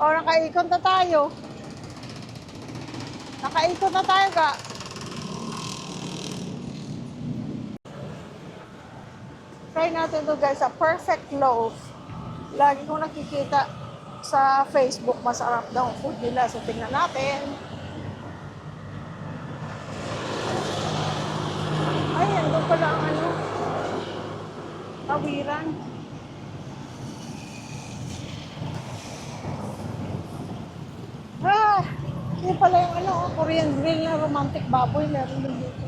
O, nakaikot na tayo. Nakaikot na tayo ka. Try natin to guys, sa Perfect Loaf. Lagi kong nakikita sa Facebook, masarap daw ang food nila. So, tingnan natin. Ay, andun pala ang ano. Tawiran. Ah, yun pala yung ano, Korean grill na romantic baboy. Meron din dito.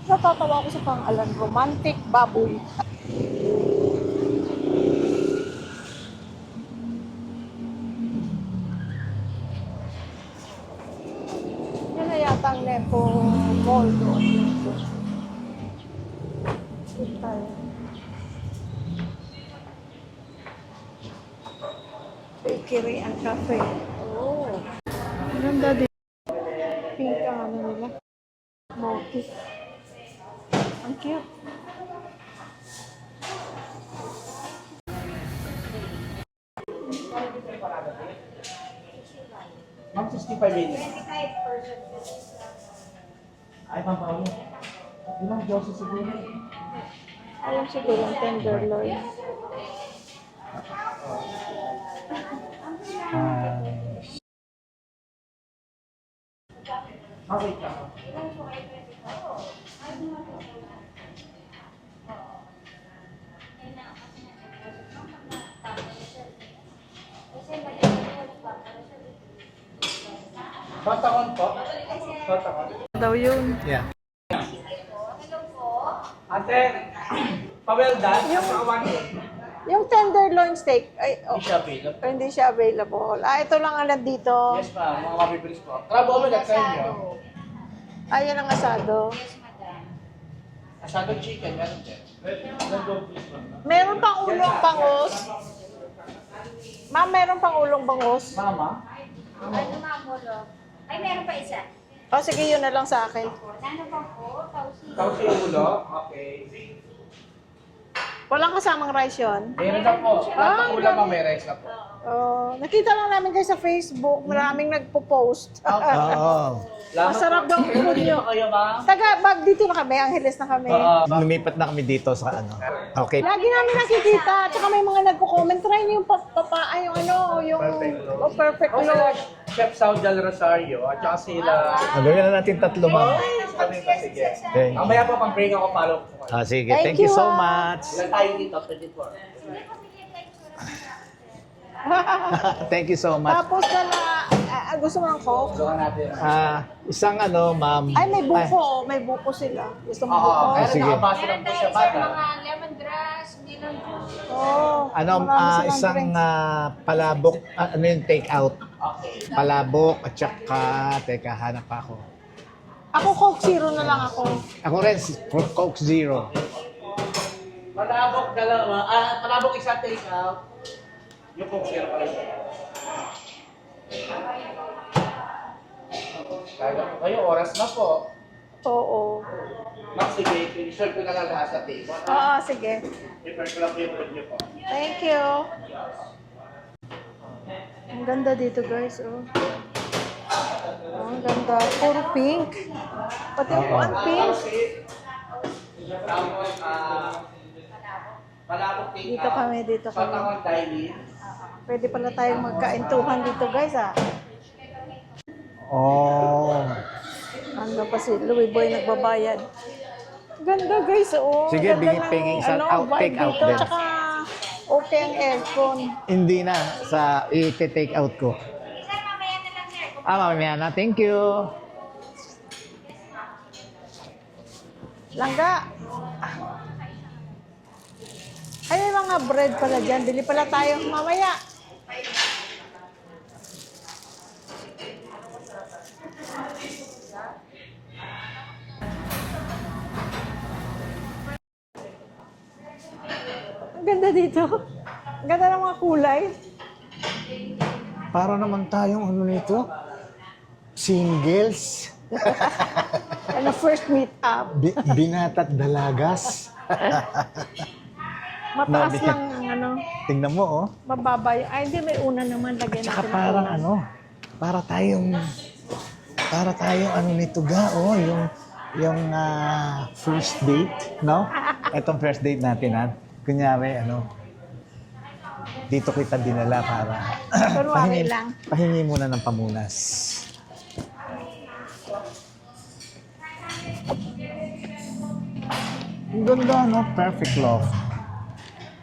Natatawa ko sa pangalan, romantic baboy. Yan na yata ang Nepo Mall doon. Dito tayo. Bakery and cafe. Oh. Ganda din. Pink ang ano nila. Motif. Ang cute. Ma'am, 65 minutes. Ay, Ma'am Paolo. Di Ma'am, Joseph siguro. Ayun siguro ang tenderloin. Okay ka. Totakon po. Totakon. Daw yun. Yeah. Ate, pa-well done. Yung tenderloin steak, ay, Hindi siya available. hindi siya available. Ah, ito lang ang nandito. Yes, ma'am. Mga mabibilis po. Crab omelette sa inyo. Ayan ang asado. Asado chicken, meron din. Nandun, please, ma'am. Meron pang ulong bangus. Ma'am, meron pang ulong bangus. Mama? Ano mamulo? Ay, meron pa isa. O, sige, yun na lang sa akin. Ano pa po? Tausi. Tausi ulo? Okay. Walang kasamang rice yun. Meron na po. Lahat ng ulam, ma'am, may rice na po. Oh, nakita lang namin kayo sa Facebook. Maraming nagpo-post. Oo. Masarap daw ang food nyo. Kayo, ma'am? Bag dito na kami. Angeles na kami. Lumipat na kami dito sa ano. Okay. Lagi namin nakikita. Tsaka may mga nagko-comment. Try niyo yung yung ano, yung perfect Okay, loaf. Chef Saul Del Rosario, at saka sila... Gawin na natin 3, ma'am. Sige. Thank you. Mamaya po pang-break ako, follow po. Sige, Thank thank you you, so ah. much. Ilan tayo dito? 24. Thank you so much. Tapos gusto mo ng coke? Gusto natin. Isang ano, ma'am. Ay, may buko. May buko sila. Gusto mo Oo, buko? kaya sige. nakabasa lang Meron po tayo siya sir, bata. mga lemongrass, melon juice. Oh, Ano, marami silang isang drinks. palabok, ano yung take out? Okay. Palabok at saka, teka, hanap ako. Ako Coke Zero na lang ako. Ako rin, Coke Zero. Palabok dalawa. Palabok isa take out. Yung Coke Zero pala siya. Kaya po kayo, oras na po. Oo. Ma'am, sige, i-serve ko na lang lahat sa table. Oo, sige. I-serve ko lang po yung food niyo po. Thank you. Ang ganda dito, guys. Oh. Oh, ang ganda. Puro pink. Pati po ang pink. Tapos, palabok take Dito out. kami, dito kami. Patakon dining. Pwede pala tayong magkaintuhan dito, guys, ah. Oh. Ano pa si Louie Boy nagbabayad. Ganda, guys, oh. Sige, Ganda ng, pingin sa ano, take vibe out dito. din. Tsaka, okay ang aircon. Hindi na, sa i-take out ko. Sir, mamaya na lang sir. Mamaya na. Thank you. Langga. Ay, may mga bread pala dyan. Bili pala tayo mamaya. Ang ganda dito. Ang ganda ng mga kulay. Para naman tayong ano nito, singles, Ano, first meet up. binata't dalagas. Mataas lang ang ano, Tingnan mo, oh. mababa yung, ay hindi, may una naman, lagyan Tsaka natin ng parang una. ano, para tayong ano nito ga, oh, yung first date, no? Etong first date natin, ha? Kunyari, ano, dito kita dinala para Kunwari lang. pahingi muna ng pamunas. Ang ganda, no? Perfect love.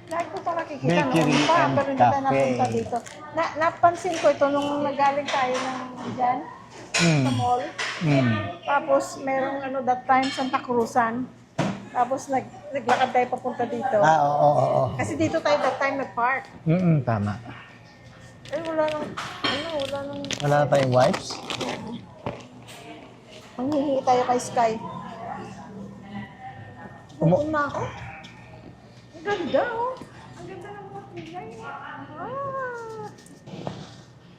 Lagi ko pa nakikita Bakery noon pa, and pero hindi tayo cafe. napunta dito. Napansin ko ito nung nagaling tayo dyan, sa mall. Tapos merong ano that time, Santa Cruzan. Tapos naglakad tayo papunta dito. Oo. Kasi dito tayo that time nag-park. Tama. Eh wala nang, wala nang, Wala na tayong wipes? manghihingi tayo kay Sky. Pupunta na ako. Ang ganda oh. Ang ganda ng mga kulay.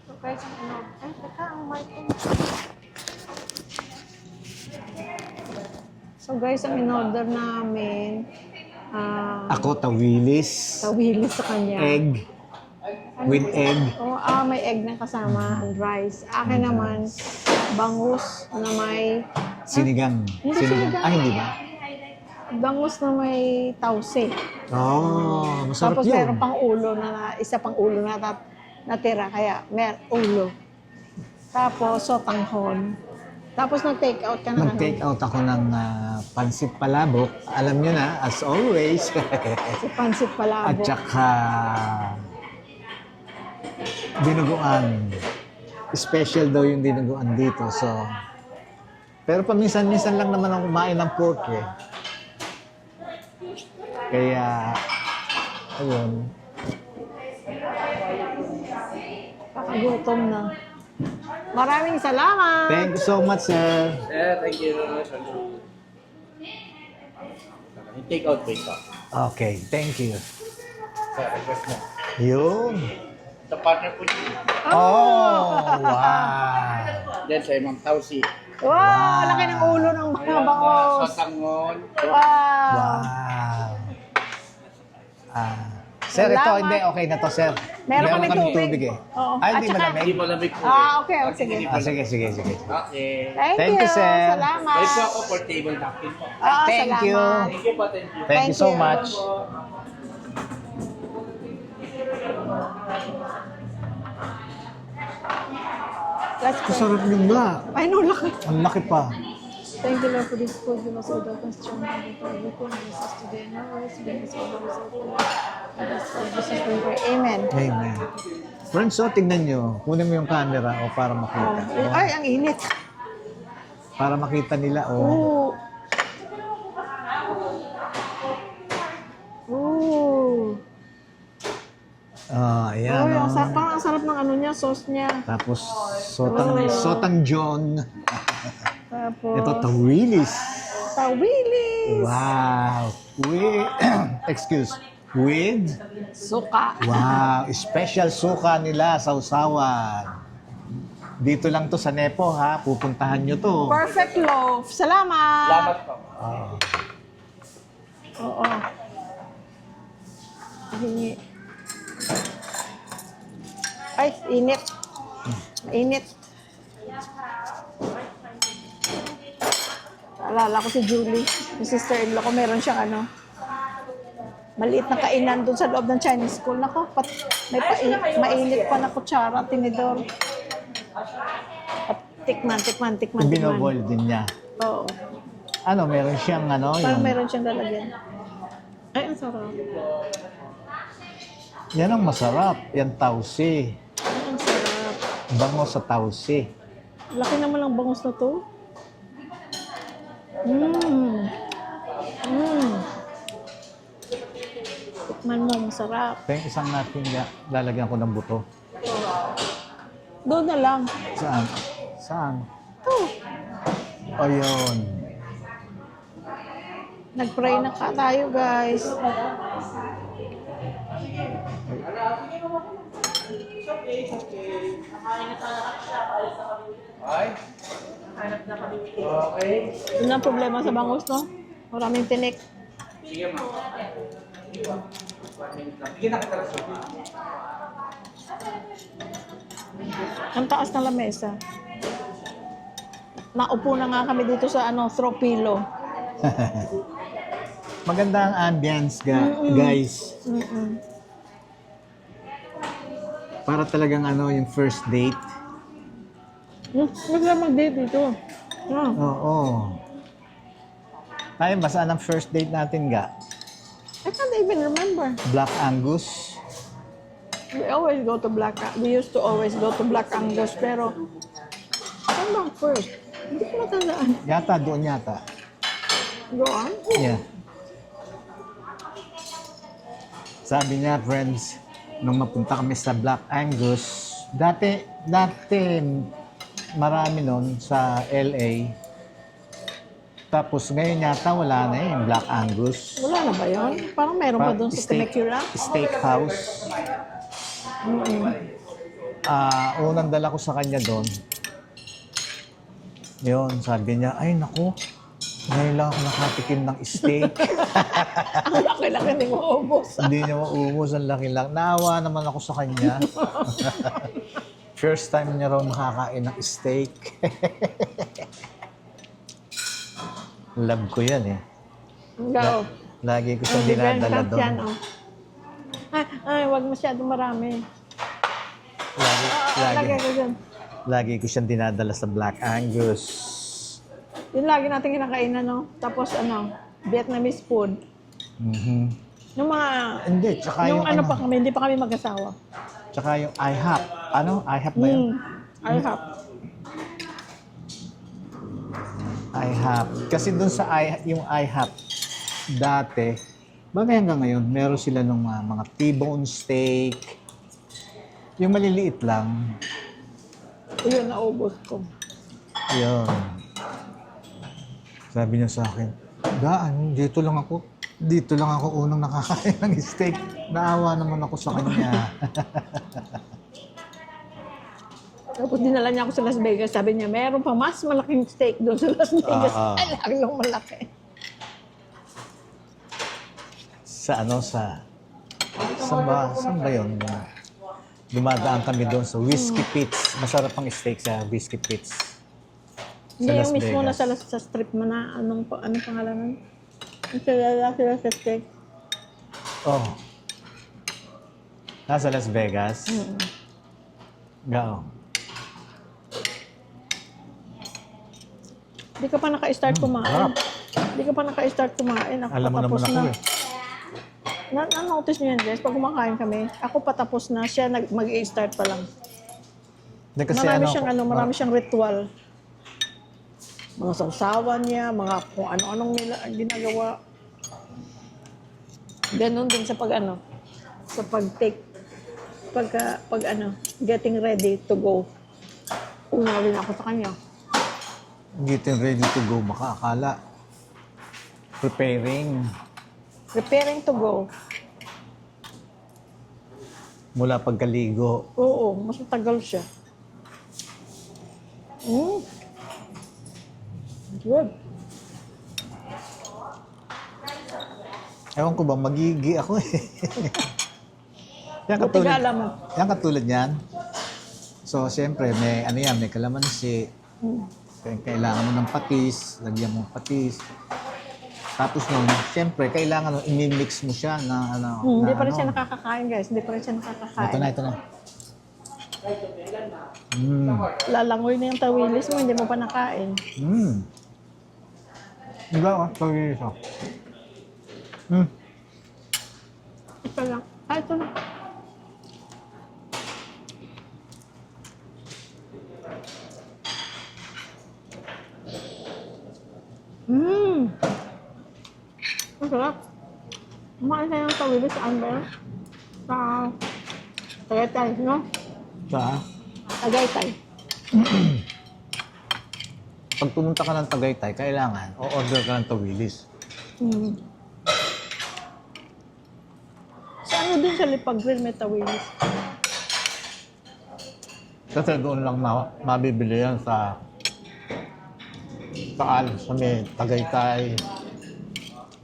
So guys, ano, ay teka, ang mic ko. So guys, ang in-order namin, Ako, tawilis. tawilis sa kanya. Egg. With egg. Oh, may egg na kasama and rice. Akin naman, bangus na may, Sinigang. Hindi sinigang. Hindi ba? bangus na may tausi. Oh, masarap Tapos yun. meron pang ulo isa pang ulo na natira, kaya ulo. Tapos sotanghon. Tapos nag-take out ka na Nag-take out ako ng pansit palabok. Alam nyo na, as always. Si Pansit At Palabok. saka dinuguan. Special daw yung dinuguan dito. So, pero paminsan-minsan lang naman ako kumain ng pork eh. Kaya, ayun. Kakagutom na. Maraming salamat! Thank you so much, sir. Yeah, thank you. Take out break pa. Okay, thank you. Sa request mo. Yun. Sa partner po niyo. Oh, wow. Diyan sa Imang Tausi. Wow! Laki ng ulo ng mga bangos! Sotangon. Wow! Wow. Sir, ito, Salamat. hindi, okay na to, sir. Meron kami kaming tubig. eh. Oo. Ay, At hindi saka- malamig. Hindi pa lamig po. Okay, sige. Sige. Okay. Thank you, sir. Salamat. Balik po ako for table napkin po. Thank you. Salamat. Thank you po, thank you. Thank you so you. much. Let's go. Masarap yung black. Ay, no, laki. Ang laki pa. Thank you, Lord, for this food. Give us all the strong and for everything. Bless us today and always. Bless us always. Bless us, Jesus, we pray. Amen. Amen. Friends, so tingnan nyo. Kunin mo yung camera o para makita. Ay, ang init. Para makita nila, oh. Ooh. Ooh. Ayan, Uy, oh. parang ang sarap ng ano niya, sauce niya. Tapos, sotang John. Tapos, Ito, tawilis. tawilis. Wow. With, Suka. wow, special suka nila sa usawan. Dito lang to sa Nepo, ha? Pupuntahan nyo to. Perfect loaf. Salamat. Salamat po. Oo. Hingi. Ay, init. Init. Alala ko si Julie, yung sister-in-law ko, meron siyang ano, maliit na kainan doon sa loob ng Chinese school. Nako, may mainit pa na kutsara, tinidor. At tikman. Binoboil din niya. Oo. Ano, meron siyang ano, Parang yung... meron siyang lalagyan. Ay, ang sarap. Yan ang masarap. Yan tausi. Ay, ang sarap. Bango sa tausi. Laki naman lang bangus na to. Tikman mo, masarap. Ito yung isang natin, lalagyan ko ng buto. Doon na lang. Saan? Saan? Ito. Ayun. Nag-pray na tayo, guys. Ay. Okay. Yun ang problema sa bangus, no? Maraming tinik. Sige, ma'am. Bigyan na kita rason. Ang taas na lamesa. Naupo na nga kami dito sa throw pillow. Maganda ang ambience, guys. Mm-mm. Para talagang yung first date. Huwag lang mag-date dito. Oo. Tayo ba saan ang first date natin, ga? I can't even remember. Black Angus. We used to always go to Black Angus, pero saan bang first? Hindi ko matandaan. Yata, doon yata. Go on. Yeah. Sabi niya, friends, nung mapunta kami sa Black Angus, dati marami nun sa LA. Tapos ngayon yata wala na yung Black Angus. Wala na ba yun? Parang meron pa doon sa Temecula. Steakhouse. Unang dala ko sa kanya doon. Yun, sabi niya, ay naku, ngayon lang ako nakatikim ng steak. Ang laki-laki hindi mo ubos. Hindi niya maubos, ang laki lang. Naawa naman ako sa kanya. First time niya raw makakain ng steak. Love ko yan eh. Go. Lagi ko siyang dinadala doon. Yan, oh. Ay, wag masyadong marami. Lagay ko dyan. Lagi ko siyang dinadala sa Black Angus. Yun lagi natin kinakainan, no? Tapos, Vietnamese food. Mhm. Yung mga... Hindi, tsaka yung pa kami, hindi pa kami mag-asawa. Tsaka yung IHOP. IHOP ba yun? IHOP. IHOP. Kasi dun sa yung IHOP, dati, bagay hanggang ngayon, meron sila ng mga T-bone steak. Yung maliliit lang. Yun, naubos ko. Yun. Sabi niya sa akin, dito lang ako unang nakakain ng steak. Naawa naman ako sa kanya. Tapos dinala niya ako sa Las Vegas. Sabi niya, meron pa mas malaking steak doon sa Las Vegas. Ay, laging malaki. Saan ba yun? Dumadaan kami doon sa Whiskey Pits. Masarap ang steak sa Whiskey Pits. Hindi Las yung mismo Vegas. na sa strip mo na, anong pangalan nun? Ang sila sa steak. Oh. Nasa Las Vegas? Gao. Hindi ka pa naka-start kumain. Hindi ka pa naka-start kumain. Ako Alam mo naman patapos ako na. eh. Na-notice niyo yan, Jess? Pag kumakain kami, ako patapos na, siya mag-i-start pa lang. Hindi, kasi Marami siyang ritual. Mga sausawan niya, mga kung ano-anong nila ginagawa. Ganon din sa sa pag-take, getting ready to go. Unawin ako sa kanya. Getting ready to go, makakala. Preparing. Preparing to go. Mula pagkaligo. Oo, mas matagal siya. Good. Ewan ko ba, magigi ako eh. Buti ka alam mo. Yan katulad yan. So, siyempre, may may kalamansi. Kailangan mo ng patis, lagyan mo ng patis. Tapos nun, siyempre, kailangan i-mix mo siya na Hindi pa rin siya nakakakain, guys. Hindi pa rin siya nakakakain. Ito na. Lalangoy na yung tawilis mo, hindi mo pa nakain. Diba ako? Tawilis ako. Ito lang. Ito lang. Ang sarap. Kumain tayo ng tawilis sa Amber. Sa Tagaytay, no? Sa? Tagaytay. Pag pumunta ka ng Tagaytay, kailangan o-order ka ng tawilis. Sa ano din sa Lipag Grill may tawilis? Kasi doon lang mabibili yan sa Taal, sa may Tagaytay,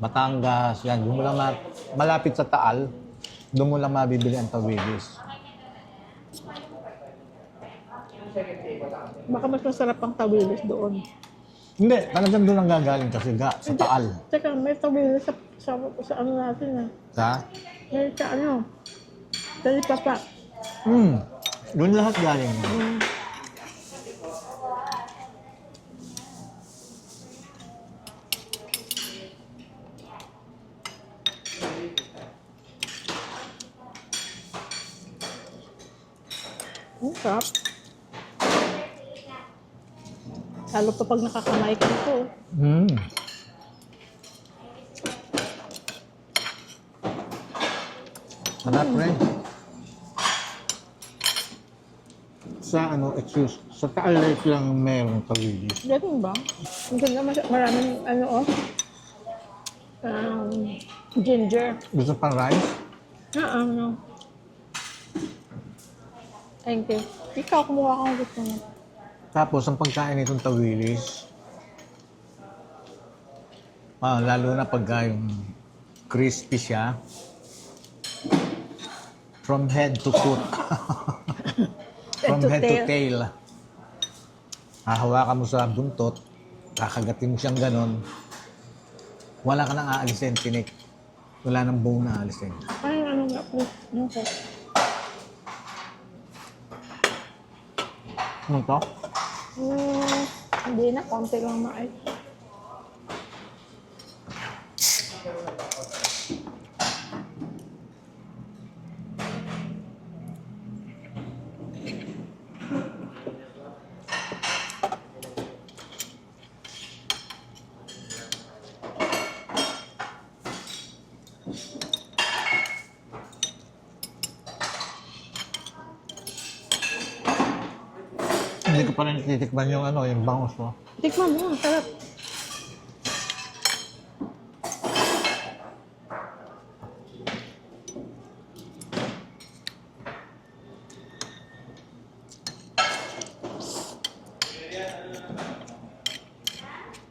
Batangas, yan. Doon mo lang malapit sa Taal. Doon mo lang mabibili ang tawilis. Baka mas masarap ang tawilis doon. Hindi, talagang doon ang gagaling kasi sa Taal. Teka, may tawilis sa ano natin ah. Sa? May sa ano. Dali papa. Doon lahat galing. Ang sarap. Lalo pa pag nakakamay ka ito. Sarap rin. Sa sa Taal Lake lang merong tawilis. Ganun ba? Ang ganda maraming ano ginger. Gusto pang rice? No. Thank you. Ikaw, kumuha kang gusto mo. Tapos, ang pagkain nitong tawilis, lalo na pagka yung crispy siya, from head to foot. From head to tail. Hahawakan mo sa buntot, kakagatin mo siyang ganon, wala ka nang aalisin, tinik. Wala nang buong na aalisin. Ay, ano nga po? Ano po? Ano to? Hindi na, konti lang na ay. Hindi ko pa rin titikman yung yung bangus mo. Tikman mo, sarap.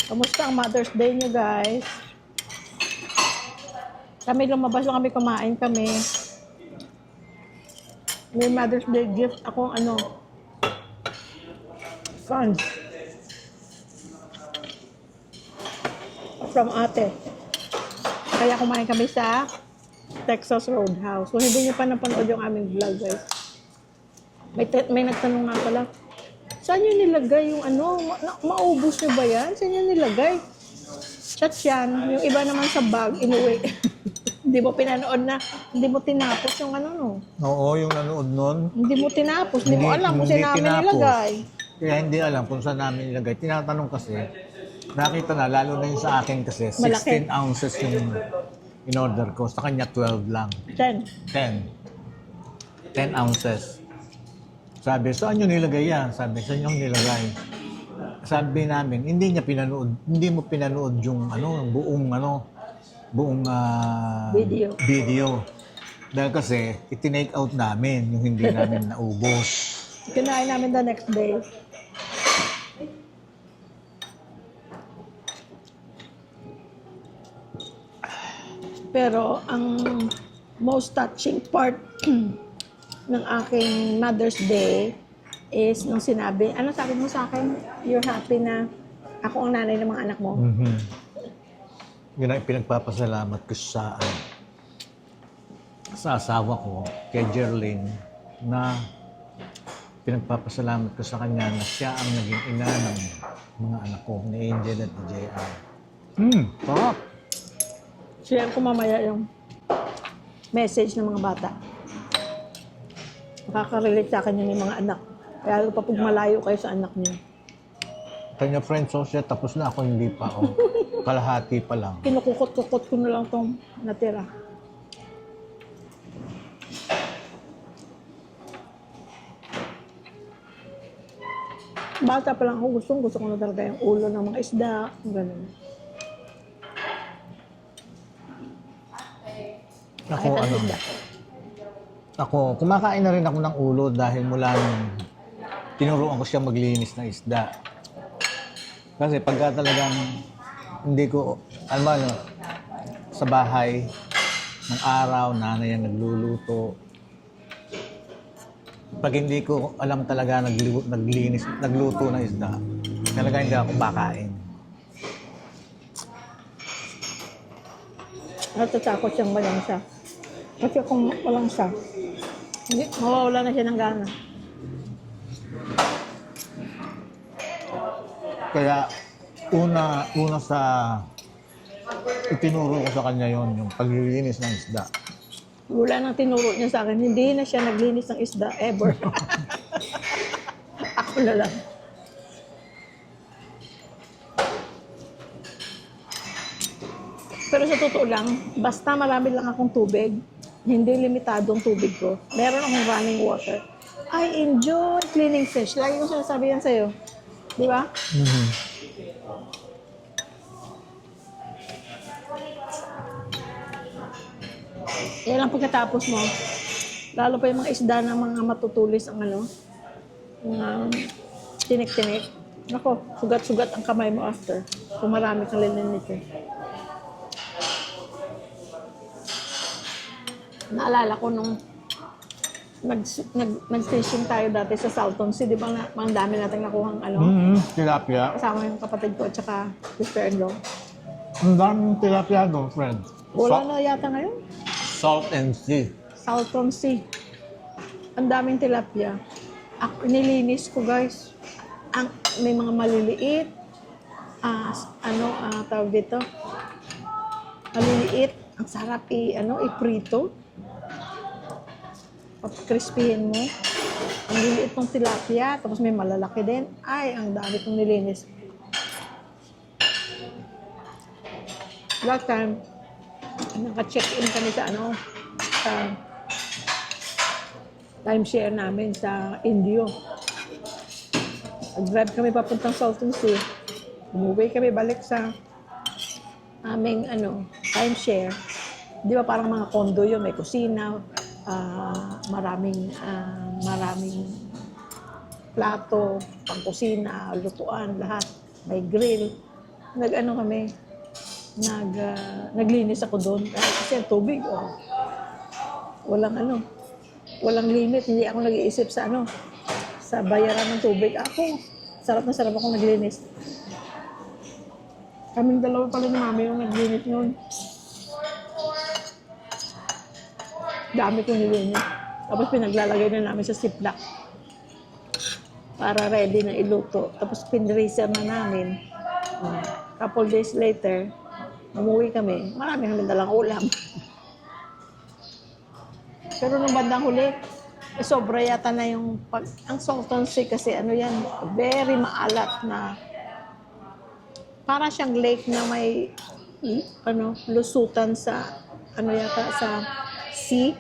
Kamusta ang Mother's Day niyo, guys? Kami lumabas lang kami, kumain kami. May Mother's Day gift akong funds from ate. Kaya kumain kami sa Texas Roadhouse. Kung hindi niyo pa napanood yung aming vlog, guys. May nagtanong nga pala, saan niyo nilagay yung maubos niyo ba yan? Saan niyo nilagay? Chat yan. Yung iba naman sa bag, inuwi. Hindi mo pinanood na, hindi mo tinapos yung Oo, yung nanood nun. Hindi mo tinapos, hindi mo alam kung Hindi saan namin tinapos. nilagay. Kaya hindi alam kung saan namin nilagay. Tinatanong kasi, nakita na, lalo na yung sa akin kasi, 16 Malaki. ounces yung in-order ko. Sa kanya, 12 lang. 10. 10 ounces. Sabi, saan nyo nilagay yan? Sabi, saan nyo nilagay? Sabi namin, hindi mo pinanood yung buong video. Dahil kasi, itinake out namin yung hindi namin naubos. Kinain namin the next day. Pero ang most touching part ng aking Mother's Day is nung sinabi, ano sabi mo sa akin? You're happy na ako ang nanay ng mga anak mo? Yun ang pinagpapasalamat ko sa asawa ko, kay Jerlyn, na pinagpapasalamat ko sa kanya na siya ang naging ina ng mga anak ko, ni Angel at ni JR. Sarap! Share ko mamaya yung message ng mga bata. Makaka-relate sa akin yung mga anak. Kaya pa pag malayo kayo sa anak niyo. Kanya friends so siya, tapos na ako, hindi pa ako. Kalahati pa lang. Kinukukot-kukot ko na lang itong natira. Bata pa lang ako, gusto ko na talaga yung ulo ng mga isda, gano'n. Ako, kumakain na rin ako ng ulo dahil mula nung tinuruan ko siya maglinis ng isda. Kasi pagka talagang hindi ko, sa bahay, ng araw, nanay ang nagluluto. Pag hindi ko alam talaga nagluto ng isda, talaga hindi ako kakain. Natatakot siyang walang siya. Kasi kung walang siya, hindi, mawawala na siya ng gana. Kaya una sa itinuro ko sa kanya yon yung paglilinis ng isda. Wala nang tinuro niya sa akin, hindi na siya naglinis ng isda ever. Ako na lang. Pero sa totoo lang, basta marami lang akong tubig, hindi limitado ang tubig ko, meron akong running water, I enjoy cleaning fish. Lagi ko sinasabi yan sa'yo. Di ba? Yan ang pagkatapos mo. Lalo pa yung mga isda ng mga matutulis ang mga tinik-tinik. Nako, sugat-sugat ang kamay mo after. Kung marami kang lilinisin. Naalala ko nung nag-fishing tayo dati sa Salton Sea, di ba ang dami natin nakuhang Tilapia. kasama yung kapatid ko at saka sister-in-law. Ang daming tilapia doon, friend. Wala na yata ngayon. Salt and sea. Salton Sea. Ang daming tilapia. Nilinis ko, guys. May mga maliliit. Tawag dito? Maliliit. Ang sarap iprito. Crispyhin mo. Ang liliit ng tilapia. Tapos may malalaki din. Ay, ang dami kong nilinis. Last time, naka-check-in kami sa sa timeshare namin sa Indio. Nag-drive kami papuntang Salton Sea. Umuwi kami balik sa aming timeshare. Di ba parang mga condo yun, may kusina, maraming plato, pang-kusina, lutuan, lahat. May grill. Naglinis ako doon. Kasi ang tubig, walang limit. Hindi ako nag-iisip sa bayaran ng tubig. Ako, sarap na sarap akong naglinis. Kaming dalawa pala ni mami yung naglinis noon. Dami kong nilinis. Tapos pinaglalagay na namin sa ziplock para ready na iluto. Tapos pinreaser na namin. Couple days later, umuwi kami. Marami kami dalang ulam. Pero nung bandang huli, sobra yata na yung ang Salton Sea kasi very maalat na para siyang lake na may lusutan sa sa sea.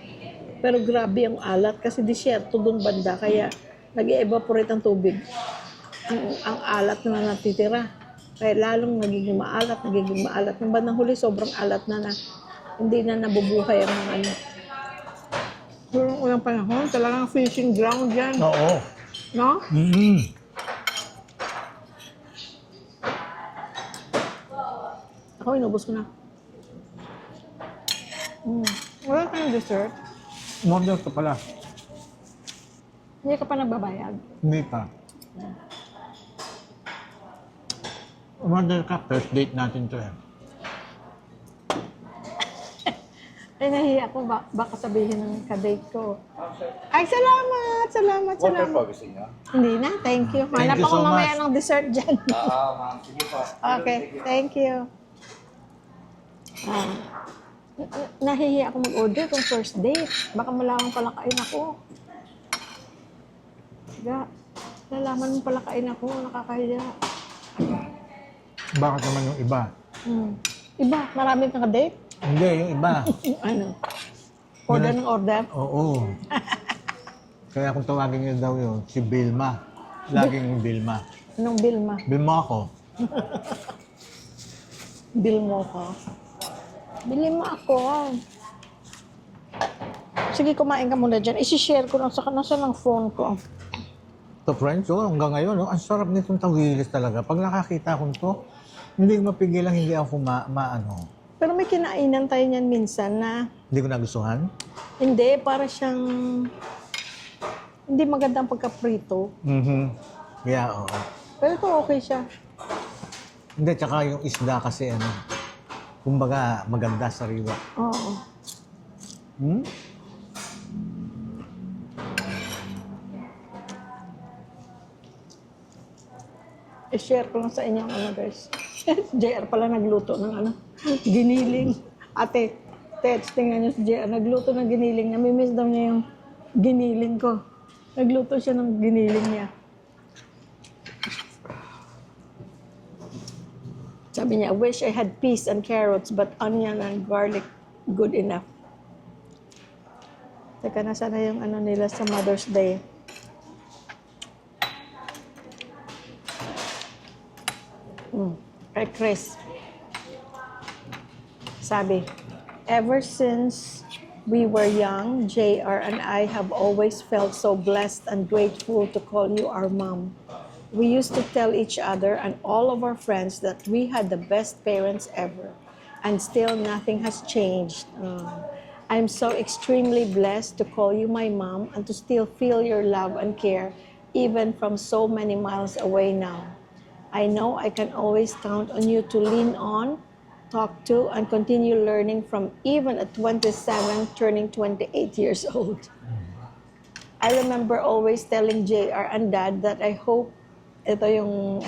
Pero grabe ang alat kasi disyerto doon banda kaya nag-evaporate ang tubig. Ang alat na natitira. Kaya lalong nagiging maalat. Nung bandang huli, sobrang alat na hindi na nabubuhay ang mga Pero unang panahon, talagang fishing ground yan. Oo. No? Ako, inubos ko na. Wala kayong dessert? Model ka pala. Hindi ka pa nagbabayad. Hindi pa. Model ka, first date natin to eh. Ay, nahiya ko. Baka sabihin ng kadate ko. Ay, salamat. Water po gusto niyo? Hindi na, thank you. Thank Hanap you ako so mamaya much. ng dessert dyan. Ma'am. Sige po. Okay, thank you. Nahihiya ako mag-order kung first date. Baka malamang palakain ako. Nalaman mo palakain ako, nakakahiya. Bakit naman yung iba? Iba, marami kang date? Hindi, yung iba. Order ng order? Oo. Kaya kung tawagin niyo daw yun, si Vilma. Laging Vilma. Anong Vilma? Vilma ako. Bill mo ko. Bili mo ako. Sige, kumain ka muna dyan. Isi-share ko lang sa ng phone ko. To friends, hanggang ngayon, ang sarap nitong tawilis talaga. Pag nakakita ko to, hindi ko mapigilan, hindi ako Pero may kinainan tayo niyan minsan na Hindi ko nagustuhan. hindi, para siyang hindi magandang pagka-prito. Yeah, oo. Pero ito okay siya. Hindi, tsaka yung isda kasi ano, kumbaga maganda sa riwa. Oo. Hmm? I-share ko lang sa inyo ano guys. JR pala nagluto ng ano, giniling. Ate, Tets, tingnan niyo si JR. Nagluto ng giniling. Namimiss daw niya yung giniling ko. Nagluto siya ng giniling niya. Sabi niya, I wish I had peas and carrots, but onion and garlic, good enough. Teka, nasa na yung ano nila sa Mother's Day? Kay Chris. Sabi, ever since we were young, JR and I have always felt so blessed and grateful to call you our mom. We used to tell each other and all of our friends that we had the best parents ever, and still nothing has changed. I'm so extremely blessed to call you my mom and to still feel your love and care, even from so many miles away now. I know I can always count on you to lean on, talk to, and continue learning from, even at 27, turning 28 years old. I remember always telling JR and Dad that I hope, ito yung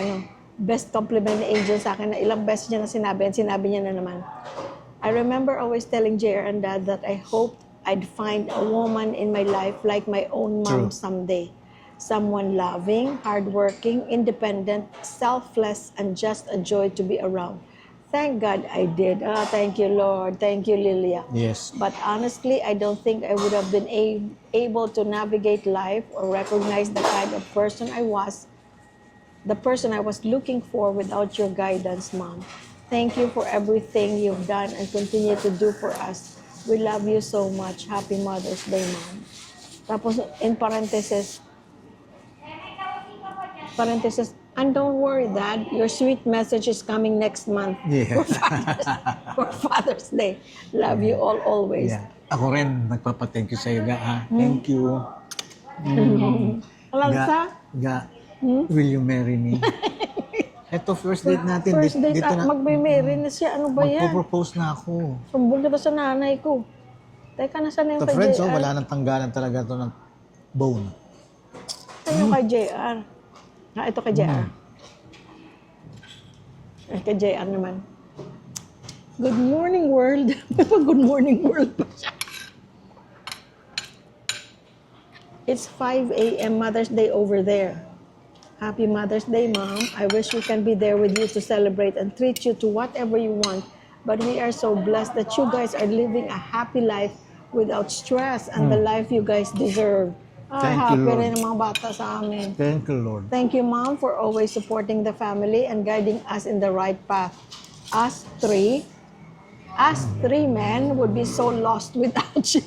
best compliment ni Angel sa akin na ilang beses niya na sinabi niya na naman. I remember always telling JR and Dad that I hoped I'd find a woman in my life like my own mom someday. Someone loving, hardworking, independent, selfless, and just a joy to be around. Thank God I did. Thank you, Lord. Thank you, Lilia. Yes. But honestly, I don't think I would have been able to navigate life or recognize the kind of person I was, the person I was looking for without your guidance, Mom. Thank you for everything you've done and continue to do for us. We love you so much. Happy Mother's Day, Mom. Tapos, in parentheses, and don't worry, Dad, your sweet message is coming next month Yeah. for Father's Day. Love you all always. Yeah. Ako rin, nagpapa-thank you sa'yo, Ga. Ha? Thank you. Alansa? Ga, will you marry me? Ito, first date natin. First date, dito na, magbe-marry na siya. Ano ba yan? magpo-propose na ako. Sumbong kita sa nanay ko. Teka, nasa na yung Ito, kay friends, JR? wala nang tanggalan talaga ito ng bone. Ito yung kay JR. Ito kay JR. Kay JR naman. Good morning, world. May pa good morning, world pa siya. It's 5 a.m. Mother's Day over there. Happy Mother's Day, Mom. I wish we can be there with you to celebrate and treat you to whatever you want. But we are so blessed that you guys are living a happy life without stress and the life you guys deserve. Thank you, happy Lord. rin ang mga bata sa amin. Thank you, Lord. Thank you, Mom, for always supporting the family and guiding us in the right path. Us three men would be so lost without you.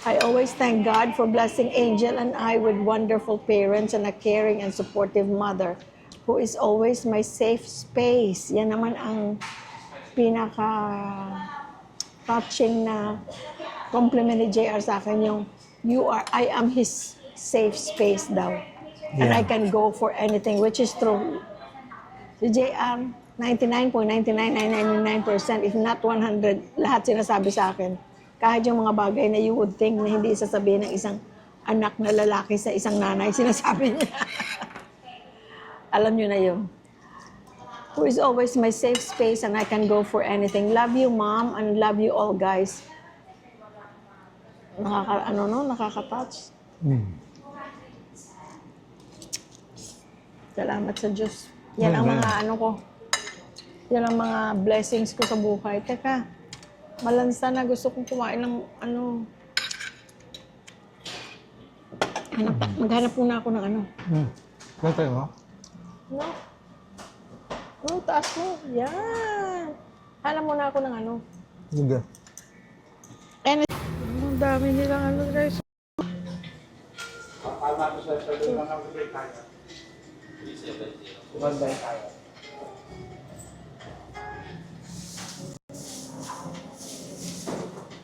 I always thank God for blessing Angel and I with wonderful parents and a caring and supportive mother who is always my safe space. Yan naman ang pinaka-touching na compliment ni JR sa akin, yung I am his safe space daw. And Yeah. I can go for anything, which is true. Si JR, 99.99999%, if not 100, lahat sinasabi sa akin. Kahit yung mga bagay na you would think na hindi sasabihin ng isang anak na lalaki sa isang nanay, sinasabi niya. Alam niyo na yun. Who is always my safe space and I can go for anything. Love you, Mom, and love you all, guys. Nakaka-touch. Salamat sa Diyos. Yan ang mga yan ang mga blessings ko sa buhay. Teka, malansa na, gusto kong kumain ng maghanap muna ako ng Kaya mo? No. No, taas mo. Yan. Hanap muna ako ng Sige. Ang dami nilang guys.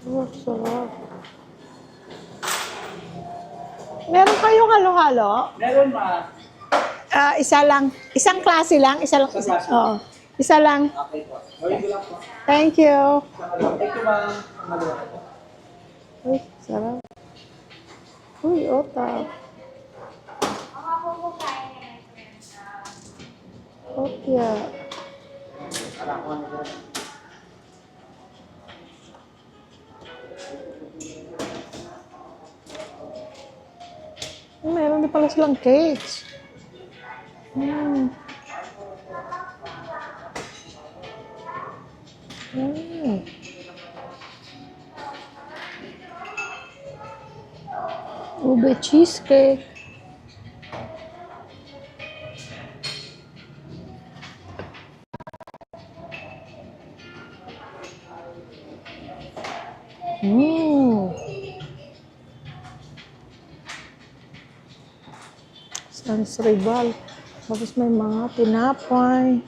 Oh, sarap. Meron kayong halo-halo? Meron ma. Isa lang. Isang klase lang? Isa lang? Isang klase. Oo. Isa lang. Okay po. Gawin ko lang po. Thank you. Thank you ma'am. Maluwa. Uy, sarap. Uy, otap. Mga pupukain na yun. Opya. Alam ko ano dyan. Meron din pala silang cakes. Mm. Mm. Ube cheesecake. Mm. Sans Rival. Tapos may mga tinapay.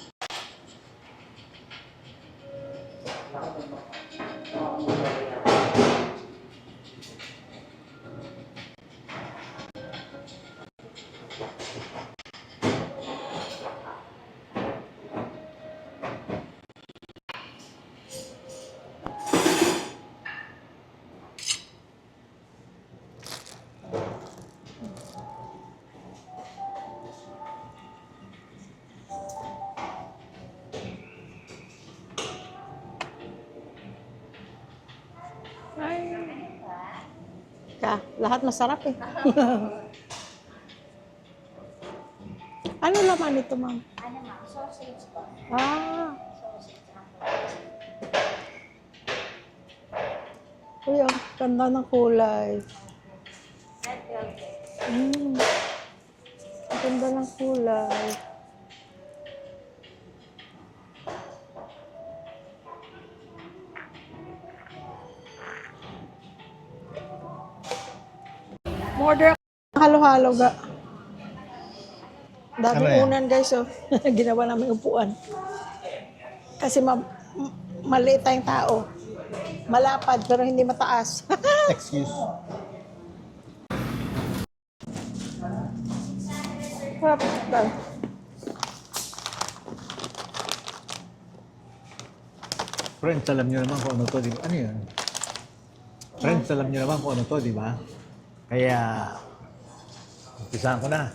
Ay. Lahat masarap eh. Ano laman nito, ma'am? Ano ma'am? Sausage po. Sausage lang. Uy, ang ganda ng kulay. Red velvet. Ang ganda ng kulay. Order ng halo-halo ga. Dami Ano yan? unan guys, oh. Ginawa namin upuan. Kasi maliit tayong tao. Malapad pero hindi mataas. Excuse. Friends, alam nyo naman kung ano to, di ba? Ano yun? Friends, alam nyo naman kung ano to, di ba? Kaya, umpisahan ko na.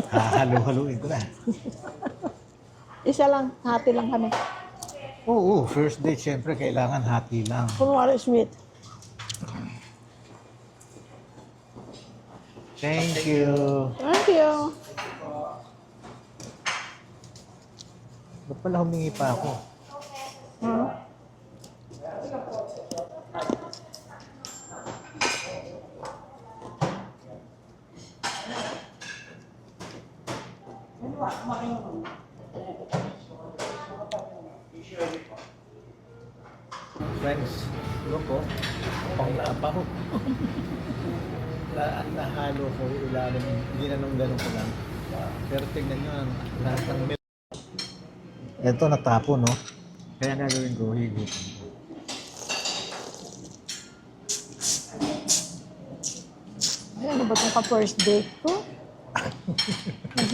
Hahalo-haluin ko na. Isa lang, hati lang kami. Oo, first date, syempre, kailangan hati lang. Kunwari sweet. Thank you. Thank you. Ba't pala humingi pa ako? Huh? Friends, look ko, panglapa ko. Nahalo ko yung ilalim, ginanong-ganong ko lang. Pero tingnan nyo, lahat ng milk. Ito natapo, no? Kaya gagawin ko, higit. Ay, ano ba itong ka-first date ko?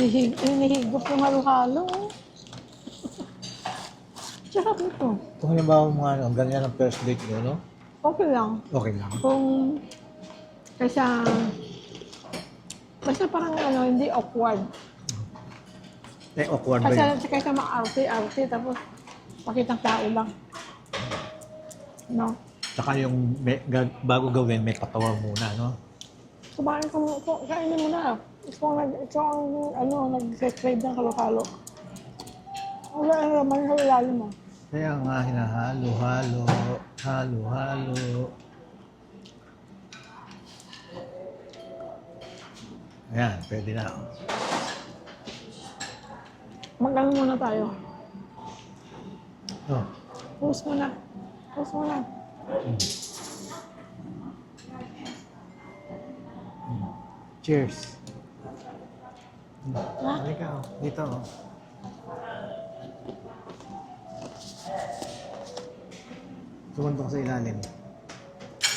Hinihigop yung halo-halo. Sarap nito. Kung halimbawa mga ano, ganyan ang first date nyo, no? Okay lang. Okay lang. Kung kaysa basta parang ano, hindi awkward. Eh, awkward ba yun? Kasi kaysa ma-arte-arte tapos pakitang tao lang. No? Tsaka yung bago gawin, may patawa muna, no? Kainin mo na. Ikaw ang ano, nag-crave ng halo-halo. Wala ang laman sa ilalim mo. Kaya nga, hinahalo-halo, halo-halo. Ayan, pwede na. Mag-ano muna tayo. Oh, Pause mo na. Pause mo na. cheers. Ha? Halika, oh. Dito, oh. Tumuntok sa ilalim.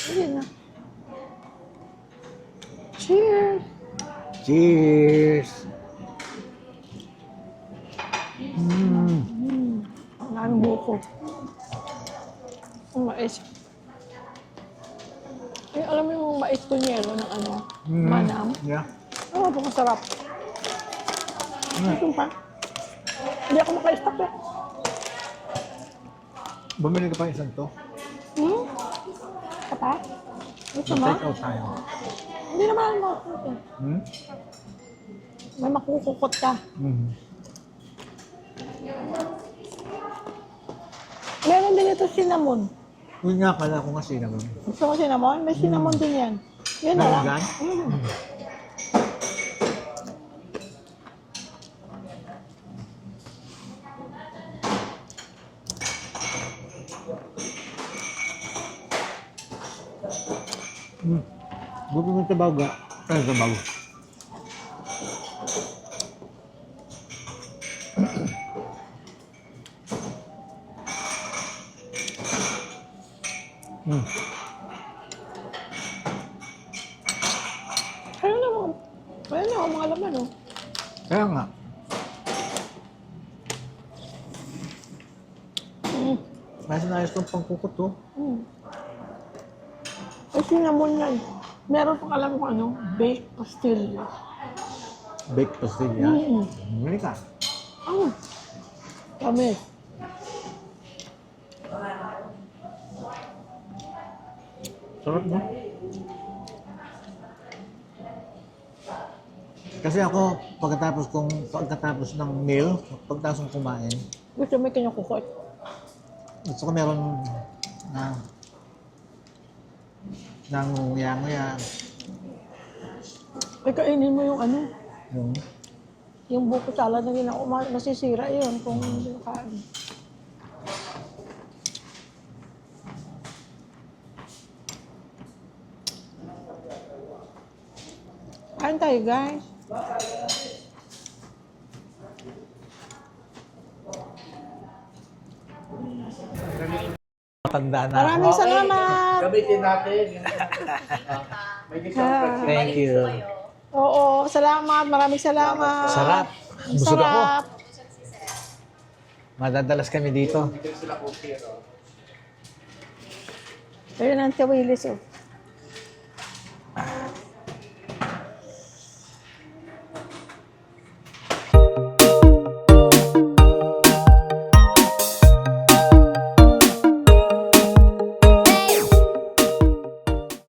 Hindi na. Cheers! Cheers! Ang aming buko. Ang mais. Eh, alam mo yung mais kunyelo ng ano? Manam? Yeah. Oo, oh, masarap. Ito pa. Hindi ako maka-stop eh. Bumili ka pa isang to? Kapa? Gusto mo? Take out tayo. Hindi naman ako makukukot eh. May makukukot ka. Meron din ito cinnamon. Uy nga pala kung kasi naman. Gusto mo cinnamon? May cinnamon din yan. Yan na lang. Meron dyan? Buti mo tabaga. Ay, tabago. Kaya na, mga laman oh. Kaya nga. Nasa na ayos ng pangkukot to. May cinnamon yan. Meron pang alam ko ano, baked pastilya. Baked pastilya. Bumili ka. Kami. Sarap mo. Kasi ako, pagkatapos ng meal, pagkatapos ng kumain, Gusto mo kinukukot. gusto ko meron na nangunguya-nguya. Ay, kainin mo yung ano, Yung, yung buko salad na ginako, masisira yun kung hindi mo kain. Kain tayo, guys. matanda na Maraming ako. salamat! Gamitin natin. May discount. Thank you. Oo, salamat. Maraming salamat. Sarap. Busog ako. Sarap. Madadalas kami dito. Dito sila kung zero. Ayun ang tawilis, oh.